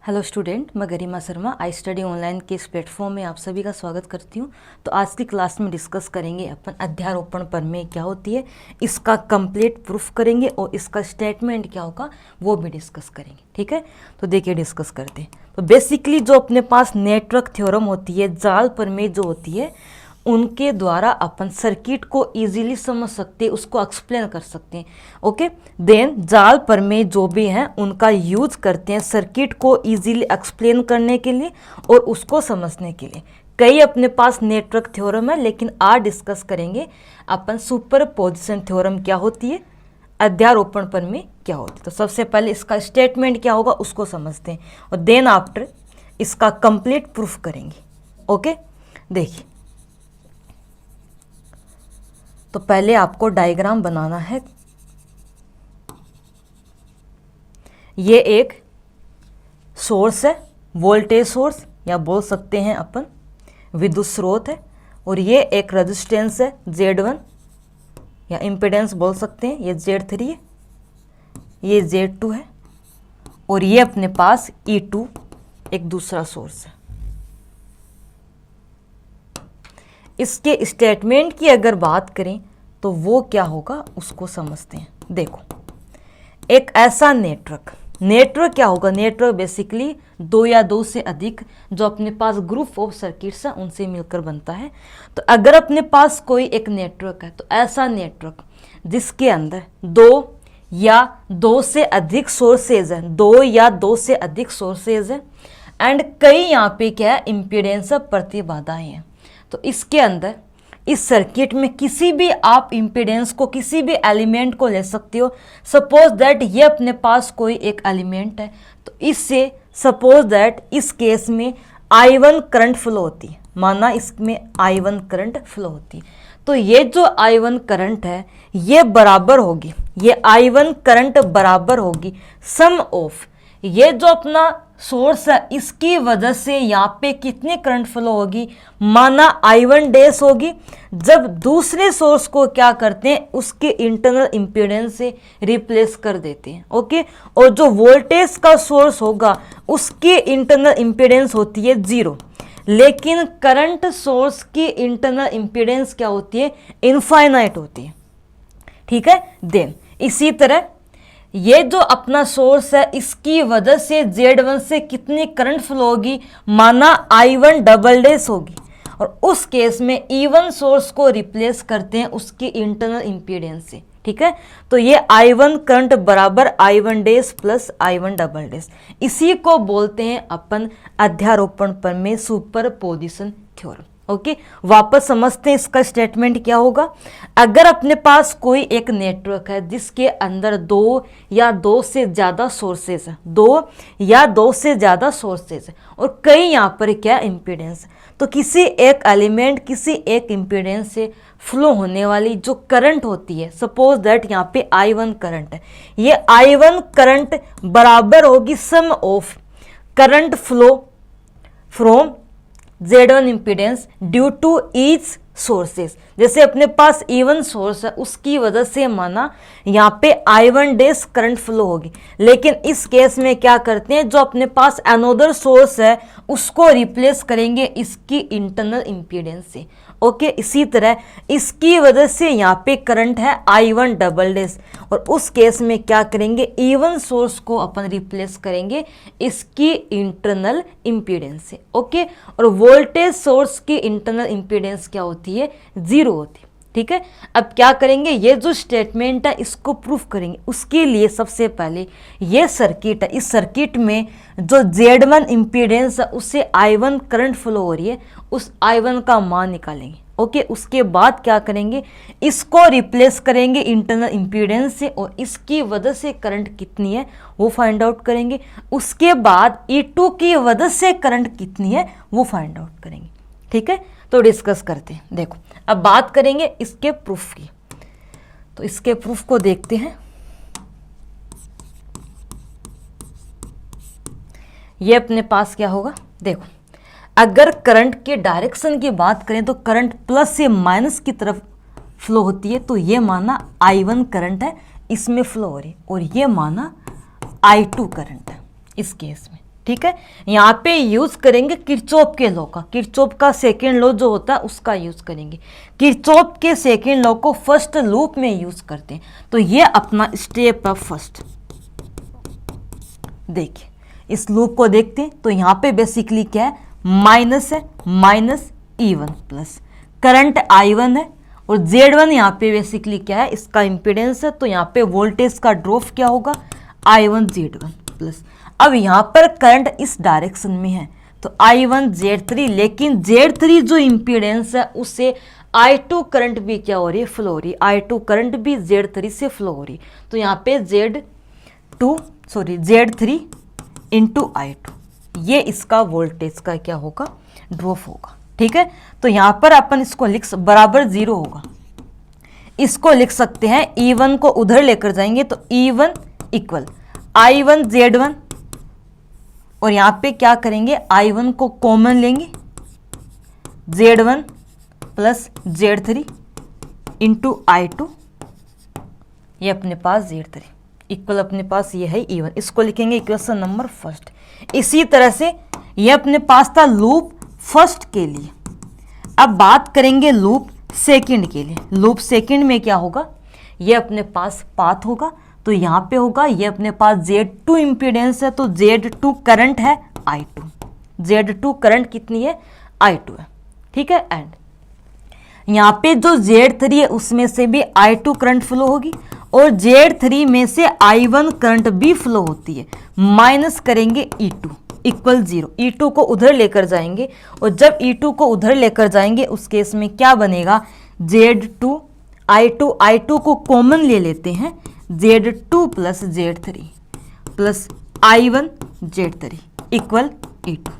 Hello student, मैं गरिमा Sharma I study online के इस प्लेटफॉर्म में आप सभी का स्वागत करती हूँ। तो आज की क्लास में डिस्कस करेंगे अपन अध्यारोपण प्रमेय क्या होती है, इसका कंप्लीट प्रूफ करेंगे और इसका स्टेटमेंट क्या होगा वो भी डिस्कस करेंगे। ठीक है, तो देखिए डिस्कस करते हैं। तो बेसिकली जो अपने पास नेटवर्क थ्योरम होती है, जाल प्रमेय जो होती है, उनके द्वारा अपन सर्किट को इजीली समझ सकते हैं, उसको एक्सप्लेन कर सकते हैं। ओके, देन जाल प्रमेय जो भी हैं उनका यूज करते हैं सर्किट को इजीली एक्सप्लेन करने के लिए और उसको समझने के लिए। कई अपने पास नेटवर्क थ्योरम है, लेकिन आज डिस्कस करेंगे अपन सुपरपोजिशन थ्योरम क्या होती है, अध्यारोपण प्रमेय क्या होती है। तो सबसे पहले इसका स्टेटमेंट क्या होगा उसको समझते हैं और देन आफ्टर इसका कंप्लीट प्रूफ करेंगे। ओके, देखिए तो पहले आपको डायग्राम बनाना है। ये एक सोर्स है, वोल्टेज सोर्स या बोल सकते हैं अपन विद्युत स्रोत है, और ये एक रेजिस्टेंस है Z1 या इम्पीडेंस बोल सकते हैं, ये Z3 है, ये Z2 है, और ये अपने पास E2 एक दूसरा सोर्स है। इसके स्टेटमेंट की अगर बात करें तो वो क्या होगा उसको समझते हैं। देखो, एक ऐसा नेटवर्क क्या होगा, नेटवर्क बेसिकली दो या दो से अधिक जो अपने पास ग्रुप ऑफ सर्किट्स हैं उनसे मिलकर बनता है। तो अगर अपने पास कोई एक नेटवर्क है तो ऐसा नेटवर्क जिसके अंदर दो या दो से अधिक सोर्सेज है, दो या दो से अधिक सोर्सेज है एंड कई यहाँ पे क्या है इम्पीडेंस प्रतिबाधाएं हैं। तो इसके अंदर इस सर्किट में किसी भी आप इम्पीडेंस को, किसी भी एलिमेंट को ले सकते हो। सपोज दैट ये अपने पास कोई एक एलिमेंट है, तो इससे सपोज दैट इस केस में I1 करंट फ्लो होती है, माना इसमें I1 करंट फ्लो होती है। तो ये जो I1 करंट है ये बराबर होगी, ये I1 करंट बराबर होगी सम ऑफ ये जो अपना सोर्स है इसकी वजह से यहाँ पे कितनी करंट फ्लो होगी, माना I1 डैश होगी, जब दूसरे सोर्स को क्या करते हैं उसके इंटरनल इम्पीडेंस से रिप्लेस कर देते हैं। ओके, और जो वोल्टेज का सोर्स होगा उसकी इंटरनल इम्पीडेंस होती है 0, लेकिन करंट सोर्स की इंटरनल इम्पीडेंस क्या होती है, इनफाइनाइट होती है। ठीक है, देन इसी तरह ये जो अपना सोर्स है इसकी वजह से Z1 से कितनी करंट फ्लो होगी, माना I1 डबल डैश होगी, और उस केस में E1 सोर्स को रिप्लेस करते हैं उसकी इंटरनल इम्पीडेंस से। ठीक है, तो ये I1 करंट बराबर I1 dash plus I1 double dash, इसी को बोलते हैं अपन अध्यारोपण प्रमेय, सुपरपोजिशन थ्योरम। ओके, वापस समझते हैं इसका स्टेटमेंट क्या होगा। अगर अपने पास कोई एक नेटवर्क है जिसके अंदर दो या दो से ज़्यादा सोर्सेज है, दो या दो से ज़्यादा सोर्सेज है और कई यहाँ पर क्या इम्पीडेंस है, तो किसी एक एलिमेंट, किसी एक इम्पीडेंस से फ्लो होने वाली जो करंट होती है, सपोज दैट यहाँ पे I1 करंट है, ये I1 करंट बराबर होगी sum of current flow from Z1 impedance due to each sources. जैसे अपने पास E1 सोर्स है उसकी वजह से माना यहाँ पे I1 डैश करंट फ्लो होगी, लेकिन इस केस में क्या करते हैं जो अपने पास अनोदर सोर्स है उसको रिप्लेस करेंगे इसकी इंटरनल इम्पीडेंस से। ओके, इसी तरह इसकी वजह से यहाँ पे करंट है I1 डबल डैश, और उस केस में क्या करेंगे E1 सोर्स को अपन रिप्लेस करेंगे इसकी इंटरनल इम्पीडेंस से। ओके, और वोल्टेज सोर्स की इंटरनल इम्पीडेंस क्या होती है, 0 होती है। ठीक है, अब क्या करेंगे, ये जो स्टेटमेंट है इसको प्रूफ करेंगे। उसके लिए सबसे पहले ये सर्किट है, इस सर्किट में जो Z1 इम्पीडेंस है उससे I1 करंट फ्लो हो रही है, उस I1 का मान निकालेंगे। ओके, उसके बाद क्या करेंगे, इसको रिप्लेस करेंगे इंटरनल इम्पीडेंस से और इसकी वजह से करंट कितनी है वो फाइंड आउट करेंगे। उसके बाद E2 की वजह से करंट कितनी है वो फाइंड आउट करेंगे। ठीक है, तो डिस्कस करते हैं। देखो, अब बात करेंगे इसके प्रूफ की, तो इसके प्रूफ को देखते हैं। ये अपने पास क्या होगा, देखो अगर करंट के डायरेक्शन की बात करें तो करंट प्लस से माइनस की तरफ फ्लो होती है, तो ये माना I1 करंट है इसमें फ्लो हो रही है, और ये माना I2 करंट है इस केस में। ठीक है, यहाँ पे यूज करेंगे किरचॉफ के लॉ का, किरचॉफ का सेकेंड लॉ जो होता है उसका यूज करेंगे। किरचॉफ के सेकेंड लॉ को फर्स्ट लूप में यूज करते हैं। तो ये अपना स्टेप है फर्स्ट। देखिए इस लूप को देखते हैं तो यहाँ पे बेसिकली क्या है, माइनस है, minus E1 plus current I1 है और Z1 यहाँ पे बेसिकली क्या है, इसका इम्पीडेंस है। तो यहाँ पे वोल्टेज का ड्रॉप क्या होगा, I1 Z1 प्लस। अब यहाँ पर करंट इस डायरेक्शन में है तो I1 Z3, लेकिन Z3 जो इम्पीडेंस है उससे I2 करंट भी क्या हो रही है, फ्लो हो रही है। I2 करंट भी Z3 से फ्लो हो रही है। तो यहाँ पे Z3 इंटू I2, ये इसका वोल्टेज का क्या होगा, ड्रॉप होगा। ठीक है, तो यहाँ पर अपन इसको बराबर 0 होगा। इसको लिख सकते हैं, E1 को उधर लेकर जाएंगे तो E1 इक्वल I1 Z1, और यहाँ पे क्या करेंगे, I1 को कॉमन लेंगे, Z1 plus Z3 into I2, ये अपने पास Z3 इक्वल अपने पास ये है E1। इसको लिखेंगे इक्वेशन नंबर फर्स्ट। इसी तरह से ये अपने पास था लूप फर्स्ट के लिए। अब बात करेंगे लूप सेकंड के लिए। लूप सेकंड में क्या होगा, ये अपने पास पाथ होगा। तो यहाँ पे होगा, ये अपने पास Z2 इम्पीडेंस है तो Z2 करंट है I2, Z2 करंट कितनी है, I2 है। ठीक है, एंड यहाँ पे जो Z3 है उसमें से भी I2 करंट फ्लो होगी और Z3 में से I1 करंट भी फ्लो होती है। माइनस करेंगे E2 इक्वल 0। E2 को उधर लेकर जाएंगे और जब E2 को उधर लेकर जाएंगे उस केस में क्या बनेगा, Z2 I2 को कॉमन ले लेते हैं, Z2 plus Z3 plus I1 Z3 equal E2।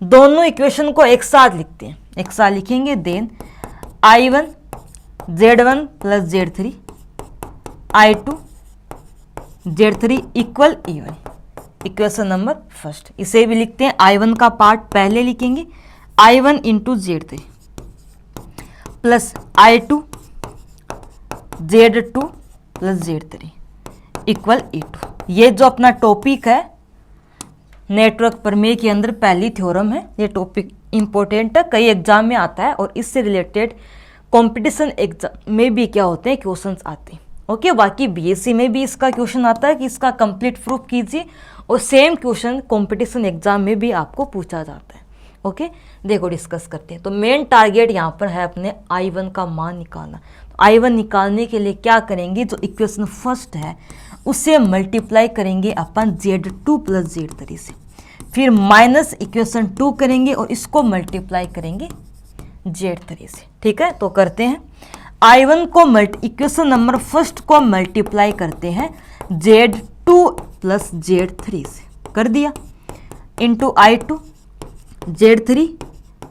दोनों इक्वेशन को एक साथ लिखते हैं, एक साथ लिखेंगे, then I1 Z1 plus Z3 I2 Z3 equal E1, equation number first. इसे भी लिखते हैं, I1 का पार्ट पहले लिखेंगे, I1 into Z3 plus I2 Z2 plus Z3 equal E2। ये जो अपना टॉपिक है नेटवर्क प्रमेय के अंदर पहली थ्योरम है। ये टॉपिक इंपॉर्टेंट है, कई एग्जाम में आता है और इससे रिलेटेड कंपटीशन एग्जाम में भी क्या होते हैं, क्वेश्चंस आते हैं। ओके, बाकी बीएससी में भी इसका क्वेश्चन आता है कि इसका कंप्लीट प्रूफ कीजिए, और सेम क्वेश्चन कंपटीशन एग्जाम में भी आपको पूछा जाता है। ओके, देखो डिस्कस करते हैं। तो मेन टारगेट यहाँ पर है अपने I1 का मान निकालना। तो I1 निकालने के लिए क्या करेंगे, जो इक्वेशन फर्स्ट है उससे मल्टीप्लाई करेंगे अपन Z2 प्लस Z3 से, फिर माइनस इक्वेशन 2 करेंगे और इसको मल्टीप्लाई करेंगे Z3 से। ठीक है, तो करते हैं, I1 को इक्वेशन नंबर फर्स्ट को मल्टीप्लाई करते हैं Z2 प्लस Z3 से, कर दिया, into I2 Z3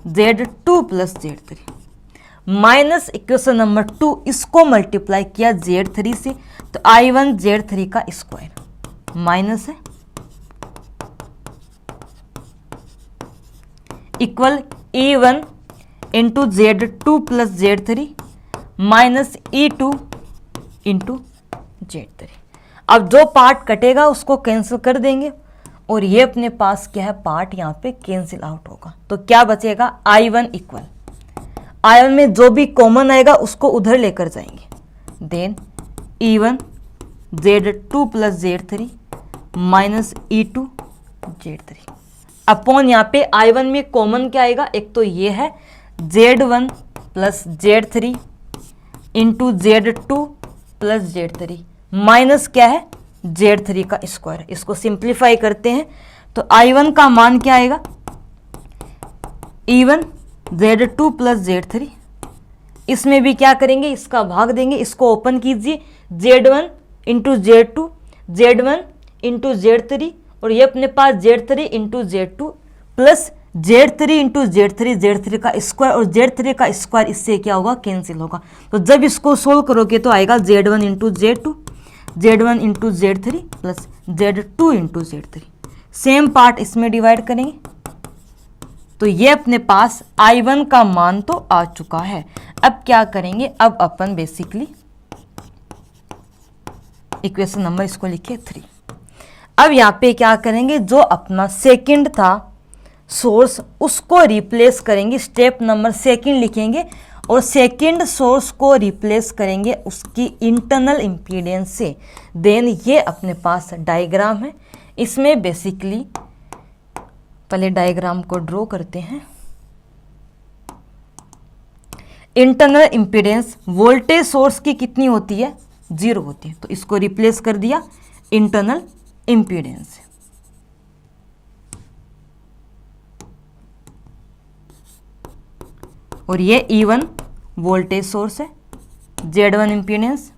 Z2 plus Z3 minus equation number 2, इसको मल्टीप्लाई किया Z3 से, तो I1 Z3 का स्क्वायर माइनस है equal E1 into Z2 plus Z3 minus E2 into Z3। अब जो पार्ट कटेगा उसको कैंसिल कर देंगे और ये अपने पास क्या है, पार्ट यहाँ पे कैंसिल आउट होगा। तो क्या बचेगा, I1 इक्वल, I1 में जो भी कॉमन आएगा उसको उधर लेकर जाएंगे, then E1 Z2 plus Z3 minus E2 Z3 upon यहाँ पे I1 में कॉमन क्या आएगा, एक तो ये है Z1 plus Z3 into Z2 plus Z3 minus क्या है, Z3 का स्क्वायर। इसको सिंप्लीफाई करते हैं तो I1 का मान क्या आएगा, E1 Z2 प्लस Z3, इसमें भी क्या करेंगे, इसका भाग देंगे, इसको ओपन कीजिए, Z1 into Z2 Z1 into Z3 और ये अपने पास Z3 into Z2 plus Z3 into Z3 का स्क्वायर, और Z3 का स्क्वायर इससे क्या होगा, कैंसिल होगा। तो जब इसको सोल्व करोगे तो आएगा Z1 into Z2 Z1 into Z3 plus Z2 into Z3, same part इसमें डिवाइड करेंगे। तो ये अपने पास I1 का मान तो आ चुका है। अब क्या करेंगे, अब अपन बेसिकली इक्वेशन नंबर इसको लिखिए 3। अब यहाँ पे क्या करेंगे, जो अपना सेकंड था सोर्स उसको रिप्लेस करेंगे, स्टेप नंबर सेकंड लिखेंगे और सेकंड सोर्स को रिप्लेस करेंगे उसकी इंटरनल इम्पीडेंस से। देन ये अपने पास डायग्राम है, इसमें बेसिकली पहले डायग्राम को ड्रॉ करते हैं। इंटरनल इम्पीडेंस वोल्टेज सोर्स की कितनी होती है, 0 होती है, तो इसको रिप्लेस कर दिया इंटरनल इम्पीडेंस। और ये E1 वोल्टेज सोर्स है, Z1 इम्पीडेंस,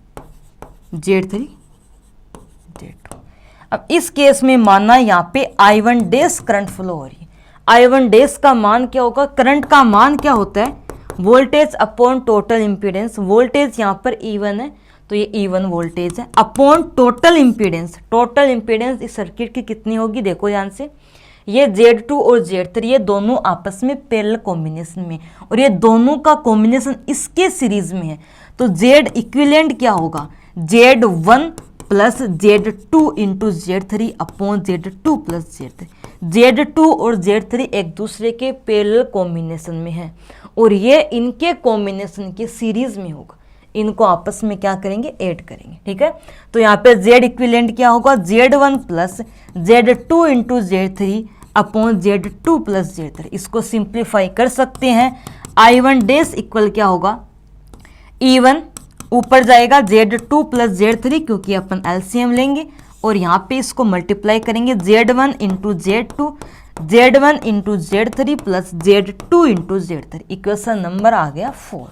Z3, Z2। अब इस केस में मानना यहाँ पे I1 डैश करंट फ्लो हो रही है। I1 डैश का मान क्या होगा, करंट का मान क्या होता है, voltage upon total impedance. Voltage यहाँ पर E1 है तो ये E1 वोल्टेज है upon total impedance. Total impedance इस सर्किट की कितनी होगी, देखो ध्यान से, ये Z2 और Z3 ये दोनों आपस में पैरेलल कॉम्बिनेशन में, और ये दोनों का कॉम्बिनेशन इसके सीरीज में है। तो Z इक्विवेलेंट क्या होगा, Z1 plus Z2 into Z3 upon Z2 plus Z3। Z2 और Z3 एक दूसरे के पैरेलल कॉम्बिनेशन में है और ये इनके कॉम्बिनेशन के सीरीज में होगा। इनको आपस में क्या करेंगे, ऐड करेंगे, ठीक है। तो यहाँ पे Z इक्विवेलेंट क्या होगा, Z1 plus Z2 into Z3 upon Z2 plus Z3। इसको सिंप्लीफाई कर सकते हैं। I1 डैश इक्वल क्या होगा, E1 ऊपर जाएगा Z2 प्लस Z3 क्योंकि अपन LCM लेंगे और यहाँ पे इसको मल्टीप्लाई करेंगे Z1 into Z2, Z1 into Z3 plus Z2 into Z3। Equation number आ गया 4।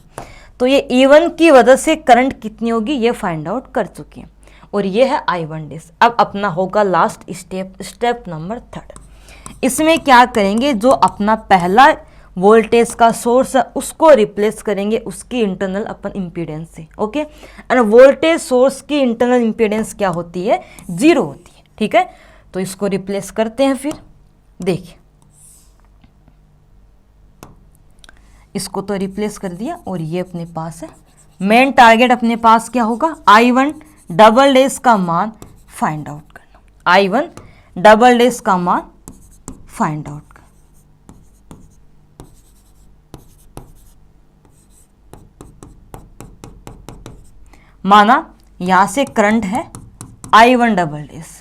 तो ये E1 की वजह से करंट कितनी होगी ये फाइंड आउट कर चुके हैं और ये है I1 डैश। अब अपना होगा लास्ट स्टेप नंबर 3। इसमें क्या करेंगे, जो अपना पहला वोल्टेज का सोर्स है उसको रिप्लेस करेंगे उसकी इंटरनल अपन इम्पीडेंस से। ओके, एंड वोल्टेज सोर्स की इंटरनल इम्पीडेंस क्या होती है, 0 होती है, ठीक है। तो इसको रिप्लेस करते हैं। फिर देखिए, इसको तो रिप्लेस कर दिया और ये अपने पास है। मेन टारगेट अपने पास क्या होगा, I1 डबल डैश का मान फाइंड आउट करना। I1 डबल डैश का मान फाइंड आउट करना। माना यहां से करंट है I1 डबल डैश,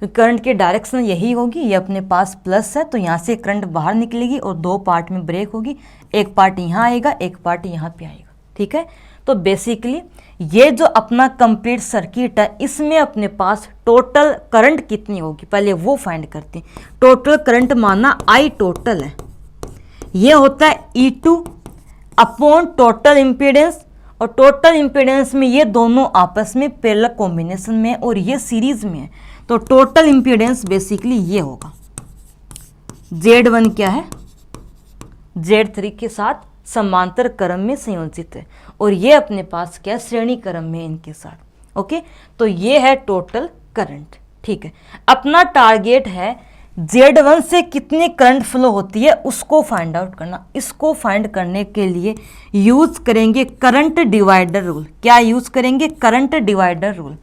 करंट की डायरेक्शन यही होगी, ये अपने पास प्लस है तो यहाँ से करंट बाहर निकलेगी और 2 पार्ट में ब्रेक होगी। एक पार्ट यहाँ आएगा, एक पार्ट यहाँ पे आएगा, ठीक है। तो बेसिकली ये जो अपना कंप्लीट सर्किट है इसमें अपने पास टोटल करंट कितनी होगी पहले वो फाइंड करते हैं। टोटल करंट माना I टोटल है, ये होता है E2 अपॉन टोटल इम्पीडेंस, और टोटल इम्पीडेंस में ये दोनों आपस में पैरेलल कॉम्बिनेशन में और ये सीरीज में है। तो टोटल इम्पीडेंस बेसिकली ये होगा, Z1 क्या है, Z3 के साथ समांतर क्रम में संयोजित है और ये अपने पास क्या श्रेणी क्रम में इनके साथ। ओके, तो ये है टोटल करंट, ठीक है। अपना टारगेट है Z1 से कितनी करंट फ्लो होती है उसको फाइंड आउट करना। इसको फाइंड करने के लिए यूज करेंगे करंट डिवाइडर रूल। क्या यूज करेंगे, करंट डिवाइडर रूल।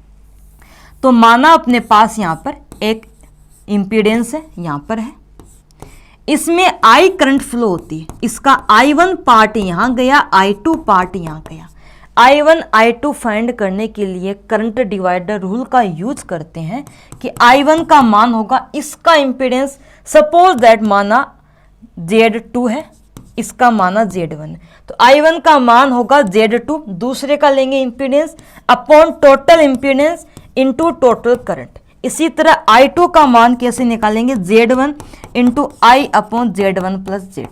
तो माना अपने पास यहाँ पर एक इम्पीडेंस है, यहाँ पर है, इसमें I करंट फ्लो होती है, इसका I1 पार्ट यहाँ गया, I2 पार्ट यहाँ गया। I1 I2 फाइंड करने के लिए करंट डिवाइडर रूल का यूज करते हैं कि I1 का मान होगा इसका इम्पीडेंस, सपोज दैट माना Z2 है, इसका माना Z1 है, तो I1 का मान होगा Z2, दूसरे का लेंगे impedance upon total impedance into total current. इसी तरह I2 का मान कैसे निकालेंगे, Z1 into I upon Z1 plus Z2,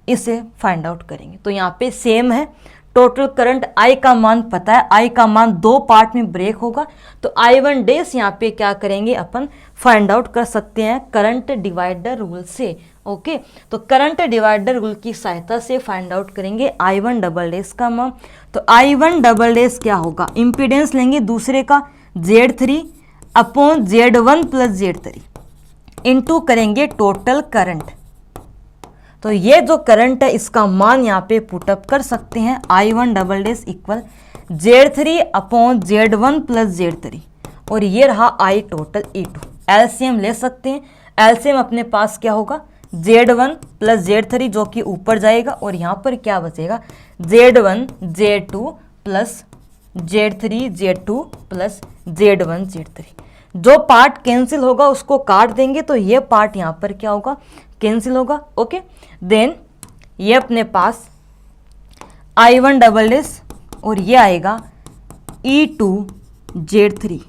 इसे फाइंड आउट करेंगे। तो यहाँ पे सेम है, टोटल करंट I का मान पता है, I का मान 2 पार्ट में ब्रेक होगा, तो I1 डैश यहाँ पे क्या करेंगे अपन फाइंड आउट कर सकते हैं करंट डिवाइडर रूल से। ओके, तो करंट डिवाइडर रूल की सहायता से फाइंड आउट करेंगे I1 डबल डैश का मान। तो I1 डबल डैश क्या होगा, इम्पीडेंस लेंगे दूसरे का Z3 upon Z1 plus Z3 into करेंगे टोटल करंट। तो ये जो करंट है इसका मान यहाँ पे पुटअप कर सकते हैं, I1 double dash equal Z3 upon Z1 plus Z3, और ये रहा I टोटल E2। एलसीएम ले सकते हैं। एलसीएम अपने पास क्या होगा, Z1 प्लस Z3 जो कि ऊपर जाएगा, और यहाँ पर क्या बचेगा, Z1 Z2 plus Z3 Z2 plus Z1 Z3। जो पार्ट कैंसिल होगा उसको काट देंगे, तो ये पार्ट यहाँ पर क्या होगा, कैंसिल होगा। ओके, देन ये अपने पास I1 डबल डेस और ये आएगा E2 Z3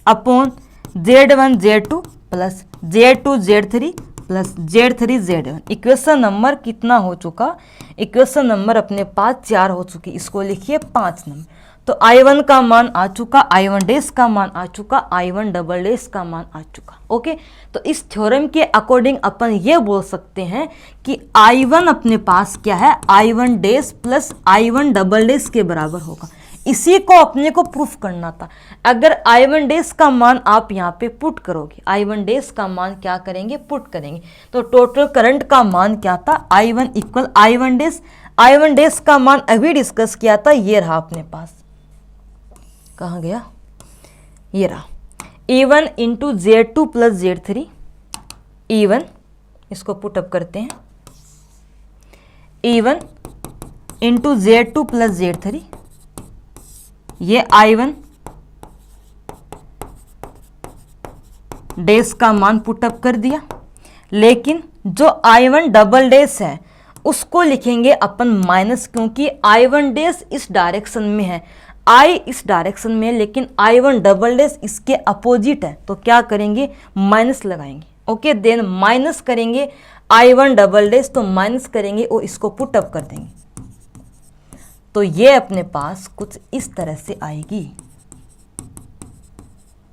upon Z1 Z2 plus Z2 Z3 plus Z3 Z1। Equation number कितना हो चुका, इक्वेशन नंबर अपने पास 4 हो चुकी, इसको लिखिए 5 नंबर। तो I1 का मान आ चुका, I1 डेस का मान आ चुका, I1 डबल डेस का मान आ चुका। ओके, तो इस थ्योरम के अकॉर्डिंग अपन ये बोल सकते हैं कि I1 अपने पास क्या है, I1 dash plus I1 double dash के बराबर होगा। इसी को अपने को प्रूफ करना था। अगर I1 डेस का मान आप यहाँ पे पुट करोगे, I1 डेस का मान क्या करेंगे, पुट करेंगे, तो टोटल करंट का मान क्या था, I1 इक्वल I1 डेस। I1 डेस का मान अभी डिस्कस किया था, ये रहा अपने पास, कहाँ गया, ये रहा E1 into Z2 plus Z3। E1 इसको पुटअप करते हैं, E1 into Z2 plus Z3, ये I1 डेस का मान पुटअप कर दिया। लेकिन जो I1 डबल डेस है उसको लिखेंगे अपन माइनस, क्योंकि I1 डेस इस डायरेक्शन में है, I इस डायरेक्शन में है, लेकिन I1 डबल डेस इसके अपोजिट है, तो क्या करेंगे, माइनस लगाएंगे। ओके, देन माइनस करेंगे I1 डबल डेस, तो माइनस करेंगे और इसको पुटअप कर देंगे, तो ये अपने पास कुछ इस तरह से आएगी,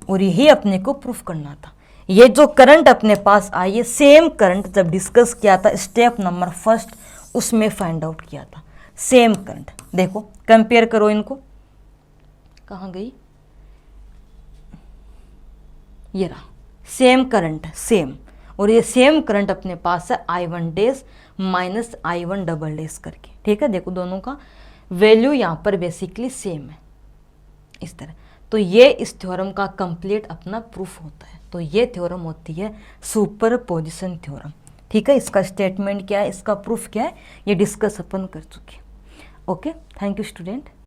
और यही अपने को प्रूफ करना था। ये जो करंट अपने पास आई है, सेम करंट जब डिस्कस किया था स्टेप नंबर फर्स्ट, उसमें फाइंड आउट किया था, सेम करंट। देखो कंपेयर करो इनको, कहाँ गई, ये रहा सेम करंट, सेम, और ये सेम करंट अपने पास है I1 डेस माइनस I1 डबल डेस करके। ठीक है, देखो दोनों का वैल्यू यहाँ पर बेसिकली सेम है, इस तरह। तो ये इस थ्योरम का कंप्लीट अपना प्रूफ होता है। तो ये थ्योरम होती है सुपरपोजिशन थ्योरम। ठीक है, इसका स्टेटमेंट क्या है, इसका प्रूफ क्या है, ये डिस्कस अपन कर चुके। Okay, thank you student.